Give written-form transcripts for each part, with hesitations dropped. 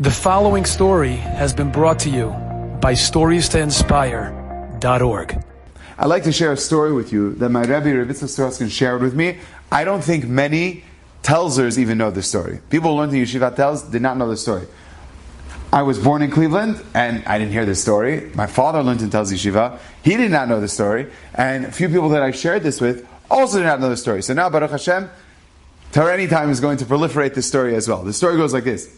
The following story has been brought to you by StoriesToInspire.org. I'd like to share a story with you that my Rebbe, Rav Yitzchak Strauss, shared with me. I don't think many Telzers even know this story. People who learned in Yeshiva Telz did not know this story. I was born in Cleveland, and I didn't hear this story. My father learned in Telz Yeshiva. He did not know the story. And a few people that I shared this with also did not know the story. So now, Baruch Hashem, Torah Anytime is going to proliferate this story as well. The story goes like this.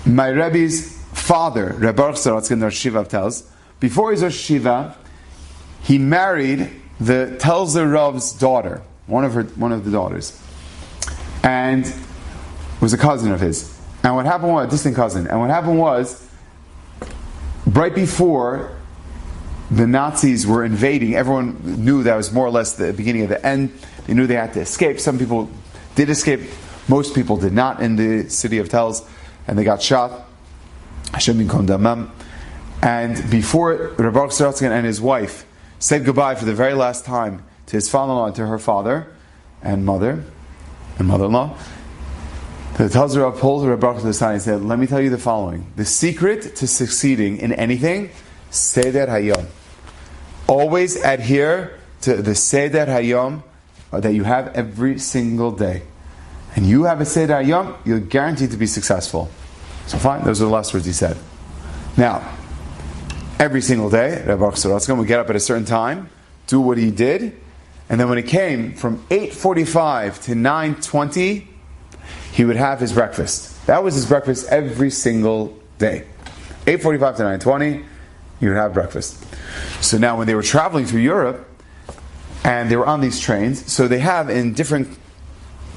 My Rebbe's father, Reb Baruch Sorotzkin, the Rosh Yeshiva of Telz, before his Rosh Yeshiva, he married the Telzer Rav's daughter, one of the daughters, and was a cousin of his. And what happened was, a distant cousin. And what happened was, right before the Nazis were invading, everyone knew that was more or less the beginning of the end. They knew they had to escape. Some people did escape. Most people did not in the city of Telz. And they got shot. Hashem Yinkom Damam. And before Reb Baruch Sorotzkin and his wife said goodbye for the very last time to his father-in-law and to her father and mother and mother-in-law, the Telzer Rav pulled Reb Baruch to the side and said, "Let me tell you the following. The secret to succeeding in anything, Seder Hayom. Always adhere to the Seder Hayom that you have every single day. And you have a Seder Hayom, you're guaranteed to be successful." So fine, those are the last words he said. Now, every single day, Reb Baruch Sorotzkin would get up at a certain time, do what he did, and then when it came from 8:45 to 9:20, he would have his breakfast. That was his breakfast every single day. 8:45 to 9:20, he would have breakfast. So now when they were traveling through Europe, and they were on these trains, so they have in different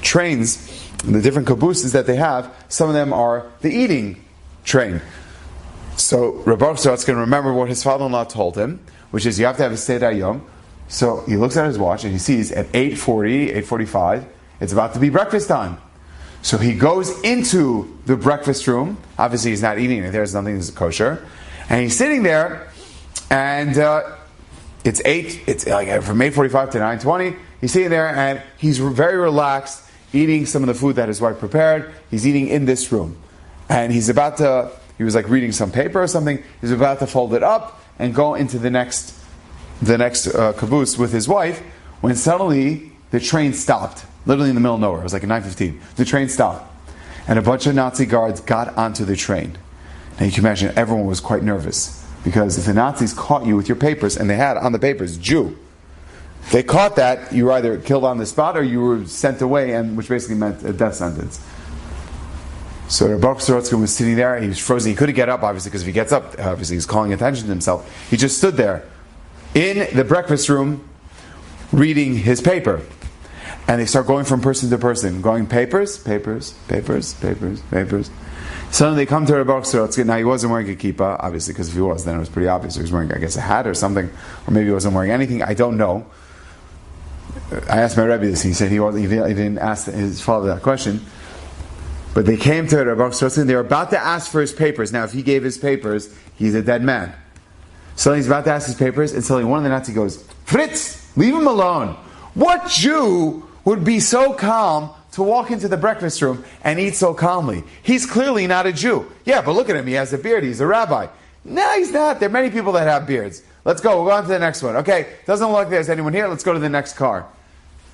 trains, the different cabooses that they have, some of them are the eating train. So Reb Baruch Sorotzkin remembered what his father-in-law told him, which is you have to have a Seder Yom. So he looks at his watch and he sees at 8:40, 8:45, it's about to be breakfast time. So he goes into the breakfast room. Obviously he's not eating it, there's nothing that's kosher. And he's sitting there, and it's like from 8:45 to 9:20, he's sitting there and he's very relaxed, eating some of the food that his wife prepared. He's eating in this room. And he was like reading some paper or something. He's about to fold it up and go into the next caboose with his wife, when suddenly the train stopped. Literally in the middle of nowhere. It was like at 9:15. The train stopped. And a bunch of Nazi guards got onto the train. And you can imagine everyone was quite nervous. Because if the Nazis caught you with your papers, and they had on the papers, Jew, they caught that, you were either killed on the spot or you were sent away, and which basically meant a death sentence. So Reb Baruch Sorotzkin was sitting there, he was frozen, he couldn't get up obviously, because if he gets up, obviously he's calling attention to himself. He just stood there, in the breakfast room, reading his paper. And they start going from person to person, going papers. Suddenly they come to Reb Baruch Sorotzkin. Now he wasn't wearing a kippah, obviously, because if he was, then it was pretty obvious. He was wearing, I guess, a hat or something, or maybe he wasn't wearing anything, I don't know. I asked my Rebbe this, he said he didn't ask his father that question. But they came to Reb Baruch Sorotzkin, they were about to ask for his papers. Now if he gave his papers, he's a dead man. Suddenly he's about to ask his papers, and suddenly one of the Nazis goes, "Fritz, leave him alone. What Jew would be so calm to walk into the breakfast room and eat so calmly? He's clearly not a Jew." "Yeah, but look at him, he has a beard, he's a rabbi." "No, he's not. There are many people that have beards. Let's go, we'll go on to the next one." "Okay, doesn't look like there's anyone here, let's go to the next car."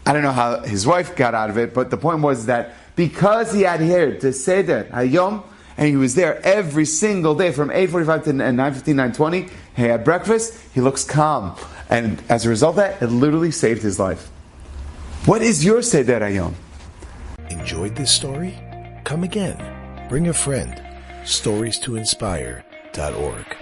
I don't know how his wife got out of it, but the point was that because he adhered to Seder Hayom, and he was there every single day from 8:45 to 9:15, 9:20, he had breakfast, he looks calm. And as a result of that, it literally saved his life. What is your Seder Hayom? Enjoyed this story? Come again. Bring a friend. StoriesToInspire.org